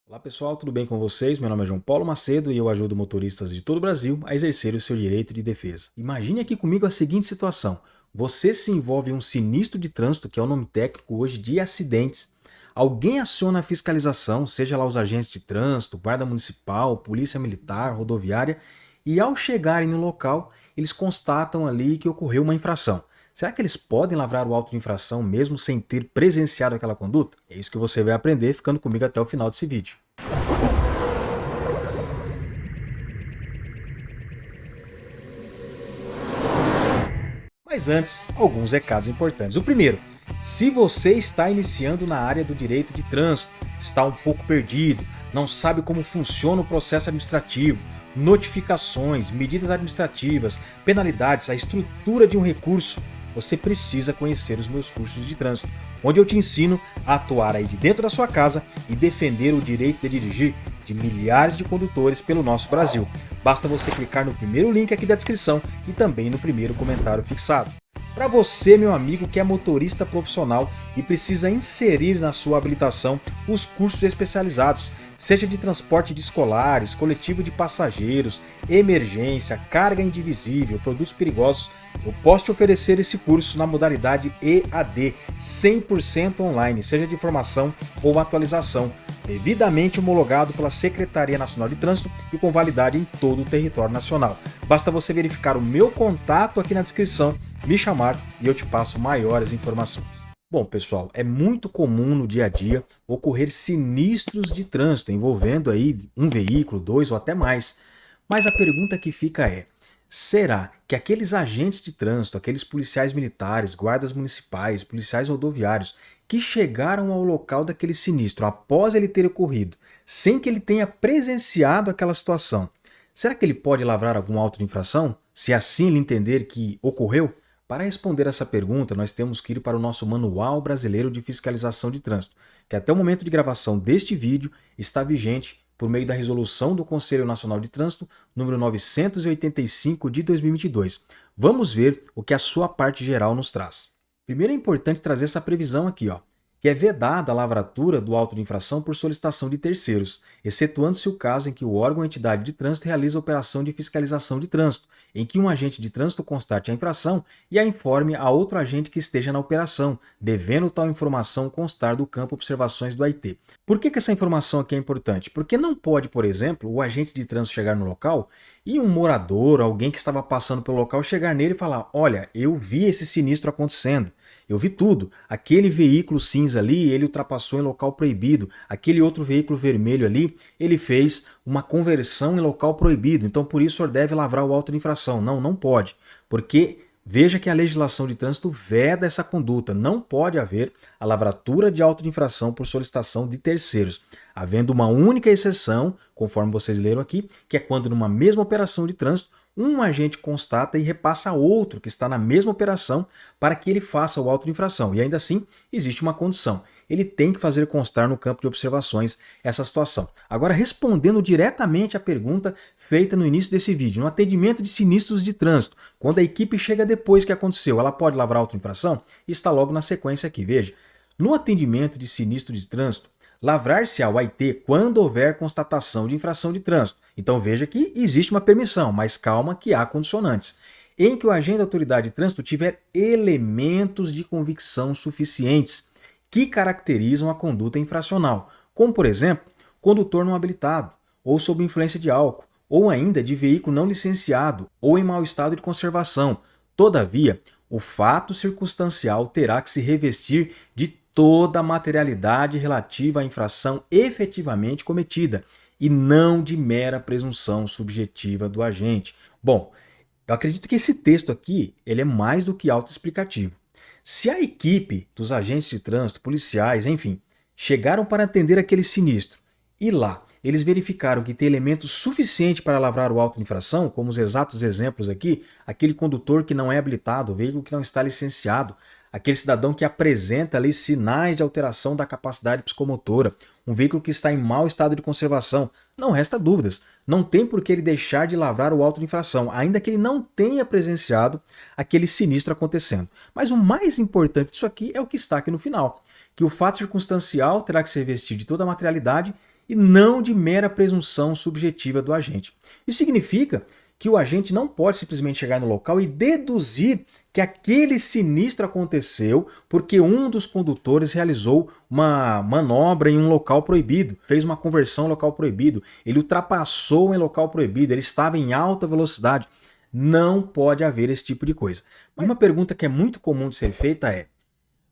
Olá pessoal, tudo bem com vocês? Meu nome é João Paulo Macedo e eu ajudo motoristas de todo o Brasil a exercer o seu direito de defesa. Imagine aqui comigo a seguinte situação. Você se envolve em um sinistro de trânsito, que é o nome técnico hoje de acidentes. Alguém aciona a fiscalização, seja lá os agentes de trânsito, guarda municipal, polícia militar, rodoviária, e ao chegarem no local, eles constatam ali que ocorreu uma infração. Será que eles podem lavrar o auto de infração mesmo sem ter presenciado aquela conduta? É isso que você vai aprender ficando comigo até o final desse vídeo. Mas antes, alguns recados importantes. O primeiro, se você está iniciando na área do direito de trânsito, está um pouco perdido, não sabe como funciona o processo administrativo, notificações, medidas administrativas, penalidades, a estrutura de um recurso, você precisa conhecer os meus cursos de trânsito, onde eu te ensino a atuar aí de dentro da sua casa e defender o direito de dirigir de milhares de condutores pelo nosso Brasil. Basta você clicar no primeiro link aqui da descrição e também no primeiro comentário fixado. Para você, meu amigo, que é motorista profissional e precisa inserir na sua habilitação os cursos especializados, seja de transporte de escolares, coletivo de passageiros, emergência, carga indivisível, produtos perigosos, eu posso te oferecer esse curso na modalidade EAD, 100% online, seja de formação ou atualização, devidamente homologado pela Secretaria Nacional de Trânsito e com validade em todo o território nacional. Basta você verificar o meu contato aqui na descrição, me chamar e eu te passo maiores informações. Bom, pessoal, é muito comum no dia a dia ocorrer sinistros de trânsito envolvendo aí um veículo, dois ou até mais. Mas a pergunta que fica é: será que aqueles agentes de trânsito, aqueles policiais militares, guardas municipais, policiais rodoviários que chegaram ao local daquele sinistro após ele ter ocorrido, sem que ele tenha presenciado aquela situação, será que ele pode lavrar algum auto de infração, se assim ele entender que ocorreu? Para responder essa pergunta, nós temos que ir para o nosso Manual Brasileiro de Fiscalização de Trânsito, que até o momento de gravação deste vídeo está vigente por meio da resolução do Conselho Nacional de Trânsito número 985 de 2022. Vamos ver o que a sua parte geral nos traz. Primeiro é importante trazer essa previsão aqui, que é vedada a lavratura do auto de infração por solicitação de terceiros, excetuando-se o caso em que o órgão ou entidade de trânsito realiza a operação de fiscalização de trânsito, em que um agente de trânsito constate a infração e a informe a outro agente que esteja na operação, devendo tal informação constar do campo observações do AIT. Por que essa informação aqui é importante? Porque não pode, por exemplo, o agente de trânsito chegar no local e um morador, alguém que estava passando pelo local, chegar nele e falar: olha, eu vi esse sinistro acontecendo. Eu vi tudo. Aquele veículo cinza ali, ele ultrapassou em local proibido. Aquele outro veículo vermelho ali, ele fez uma conversão em local proibido. Então, por isso, o senhor deve lavrar o auto de infração. Não, não pode. Porque veja que a legislação de trânsito veda essa conduta. Não pode haver a lavratura de auto de infração por solicitação de terceiros, havendo uma única exceção, conforme vocês leram aqui, que é quando numa mesma operação de trânsito, um agente constata e repassa a outro que está na mesma operação para que ele faça o auto de infração. E ainda assim, existe uma condição: ele tem que fazer constar no campo de observações essa situação. Agora, respondendo diretamente à pergunta feita no início desse vídeo, no atendimento de sinistros de trânsito, quando a equipe chega depois que aconteceu, ela pode lavrar auto de infração? Está logo na sequência aqui, veja. No atendimento de sinistro de trânsito, lavrar-se-á o AIT quando houver constatação de infração de trânsito. Então veja que existe uma permissão, mas calma que há condicionantes. Em que o agente da autoridade de trânsito tiver elementos de convicção suficientes que caracterizam a conduta infracional, como por exemplo, condutor não habilitado, ou sob influência de álcool, ou ainda de veículo não licenciado, ou em mau estado de conservação. Todavia, o fato circunstancial terá que se revestir de toda a materialidade relativa à infração efetivamente cometida e não de mera presunção subjetiva do agente. Bom, eu acredito que esse texto aqui ele é mais do que autoexplicativo. Se a equipe dos agentes de trânsito, policiais, enfim, chegaram para atender aquele sinistro e lá eles verificaram que tem elementos suficientes para lavrar o auto de infração, como os exatos exemplos aqui, aquele condutor que não é habilitado, o veículo que não está licenciado, aquele cidadão que apresenta ali sinais de alteração da capacidade psicomotora, um veículo que está em mau estado de conservação, não resta dúvidas, não tem por que ele deixar de lavrar o auto de infração, ainda que ele não tenha presenciado aquele sinistro acontecendo. Mas o mais importante disso aqui é o que está aqui no final, que o fato circunstancial terá que ser revestido de toda a materialidade e não de mera presunção subjetiva do agente. Isso significa que o agente não pode simplesmente chegar no local e deduzir que aquele sinistro aconteceu porque um dos condutores realizou uma manobra em um local proibido, fez uma conversão em local proibido, ele ultrapassou em local proibido, ele estava em alta velocidade. Não pode haver esse tipo de coisa. Mas uma pergunta que é muito comum de ser feita é: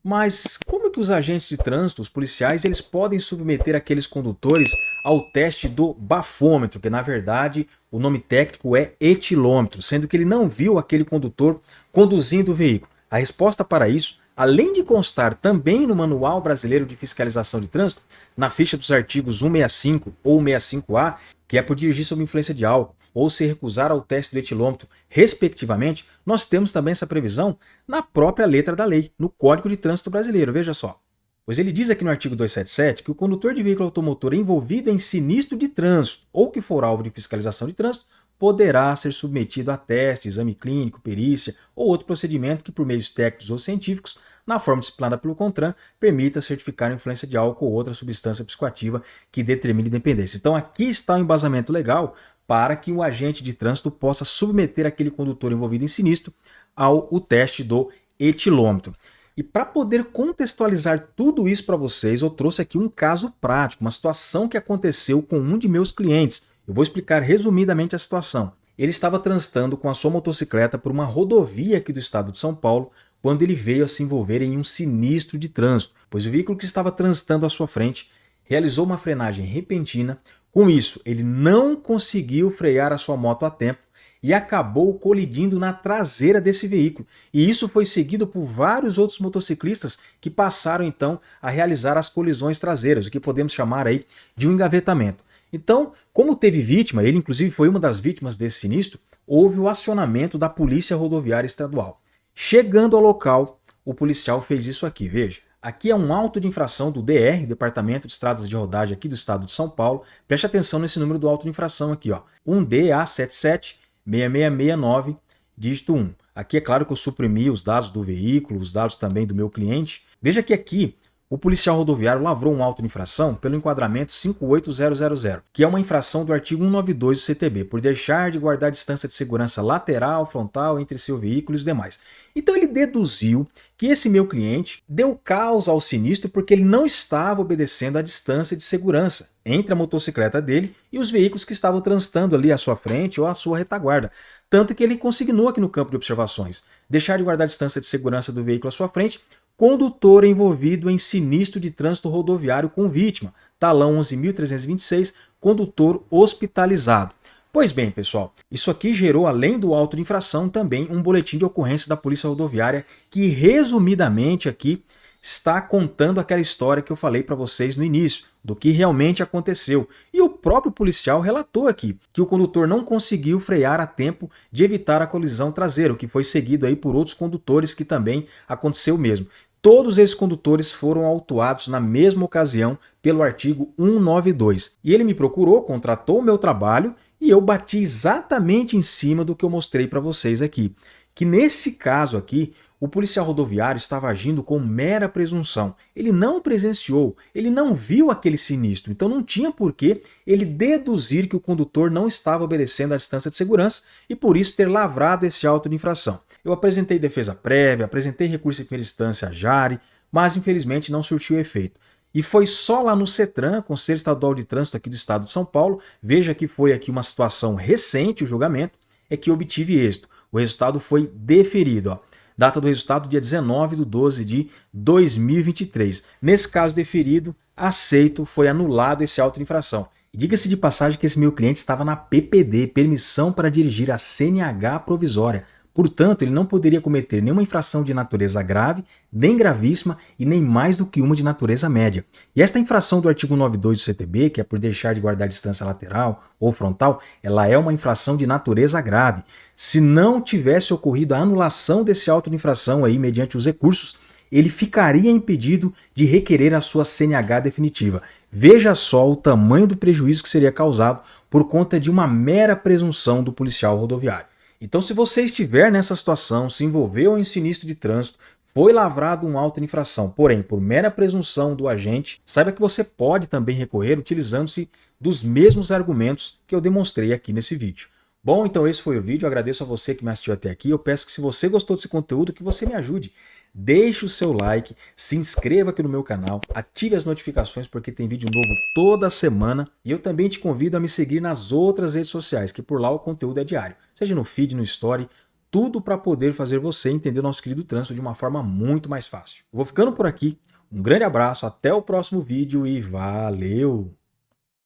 mas como que os agentes de trânsito, os policiais, eles podem submeter aqueles condutores ao teste do bafômetro, que na verdade o nome técnico é etilômetro, sendo que ele não viu aquele condutor conduzindo o veículo? A resposta para isso, além de constar também no Manual Brasileiro de Fiscalização de Trânsito, na ficha dos artigos 165 ou 165A, que é por dirigir sob influência de álcool ou se recusar ao teste do etilômetro, respectivamente, nós temos também essa previsão na própria letra da lei, no Código de Trânsito Brasileiro, veja só. Pois ele diz aqui no artigo 277 que o condutor de veículo automotor envolvido em sinistro de trânsito ou que for alvo de fiscalização de trânsito poderá ser submetido a teste, exame clínico, perícia ou outro procedimento que, por meios técnicos ou científicos, na forma disciplinada pelo CONTRAN, permita certificar a influência de álcool ou outra substância psicoativa que determine dependência. Então aqui está o embasamento legal para que o agente de trânsito possa submeter aquele condutor envolvido em sinistro ao teste do etilômetro. E para poder contextualizar tudo isso para vocês, eu trouxe aqui um caso prático, uma situação que aconteceu com um de meus clientes. Eu vou explicar resumidamente a situação. Ele estava transitando com a sua motocicleta por uma rodovia aqui do estado de São Paulo, quando ele veio a se envolver em um sinistro de trânsito, pois o veículo que estava transitando à sua frente realizou uma frenagem repentina. Com isso, ele não conseguiu frear a sua moto a tempo e acabou colidindo na traseira desse veículo. E isso foi seguido por vários outros motociclistas que passaram então a realizar as colisões traseiras, o que podemos chamar aí de um engavetamento. Então, como teve vítima, ele inclusive foi uma das vítimas desse sinistro, houve o acionamento da Polícia Rodoviária Estadual. Chegando ao local, o policial fez isso aqui, veja. Aqui é um auto de infração do DR, Departamento de Estradas de Rodagem aqui do estado de São Paulo. Preste atenção nesse número do auto de infração aqui, ó. 1DA776669, dígito 1. Aqui é claro que eu suprimi os dados do veículo, os dados também do meu cliente. Veja que aqui o policial rodoviário lavrou um auto de infração pelo enquadramento 58000, que é uma infração do artigo 192 do CTB, por deixar de guardar distância de segurança lateral, frontal entre seu veículo e os demais. Então ele deduziu que esse meu cliente deu causa ao sinistro porque ele não estava obedecendo a distância de segurança entre a motocicleta dele e os veículos que estavam transitando ali à sua frente ou à sua retaguarda. Tanto que ele consignou aqui no campo de observações: deixar de guardar a distância de segurança do veículo à sua frente, condutor envolvido em sinistro de trânsito rodoviário com vítima, talão 11.326, condutor hospitalizado. Pois bem, pessoal, isso aqui gerou, além do auto de infração, também um boletim de ocorrência da Polícia Rodoviária que, resumidamente aqui, está contando aquela história que eu falei para vocês no início, do que realmente aconteceu. E o próprio policial relatou aqui que o condutor não conseguiu frear a tempo de evitar a colisão traseira, o que foi seguido aí por outros condutores que também aconteceu o mesmo. Todos esses condutores foram autuados na mesma ocasião pelo artigo 192. E ele me procurou, contratou o meu trabalho e eu bati exatamente em cima do que eu mostrei para vocês aqui. Que nesse caso aqui, o policial rodoviário estava agindo com mera presunção. Ele não presenciou, ele não viu aquele sinistro, então não tinha por que ele deduzir que o condutor não estava obedecendo a distância de segurança e por isso ter lavrado esse auto de infração. Eu apresentei defesa prévia, apresentei recurso em primeira instância à JARE, mas infelizmente não surtiu efeito. E foi só lá no CETRAN, Conselho Estadual de Trânsito aqui do estado de São Paulo, veja que foi aqui uma situação recente, o julgamento, é que obtive êxito. O resultado foi deferido, ó. Data do resultado, dia 19/12/2023. Nesse caso deferido, aceito, foi anulado esse auto de infração. E diga-se de passagem que esse meu cliente estava na PPD, Permissão para Dirigir, a CNH provisória. Portanto, ele não poderia cometer nenhuma infração de natureza grave, nem gravíssima e nem mais do que uma de natureza média. E esta infração do artigo 192 do CTB, que é por deixar de guardar distância lateral ou frontal, ela é uma infração de natureza grave. Se não tivesse ocorrido a anulação desse auto de infração aí mediante os recursos, ele ficaria impedido de requerer a sua CNH definitiva. Veja só o tamanho do prejuízo que seria causado por conta de uma mera presunção do policial rodoviário. Então, se você estiver nessa situação, se envolveu em sinistro de trânsito, foi lavrado um auto de infração, porém, por mera presunção do agente, saiba que você pode também recorrer utilizando-se dos mesmos argumentos que eu demonstrei aqui nesse vídeo. Bom, então esse foi o vídeo, eu agradeço a você que me assistiu até aqui, eu peço que se você gostou desse conteúdo, que você me ajude. Deixe o seu like, se inscreva aqui no meu canal, ative as notificações porque tem vídeo novo toda semana e eu também te convido a me seguir nas outras redes sociais, que por lá o conteúdo é diário, seja no feed, no story, tudo para poder fazer você entender o nosso querido trânsito de uma forma muito mais fácil. Eu vou ficando por aqui, um grande abraço, até o próximo vídeo e valeu!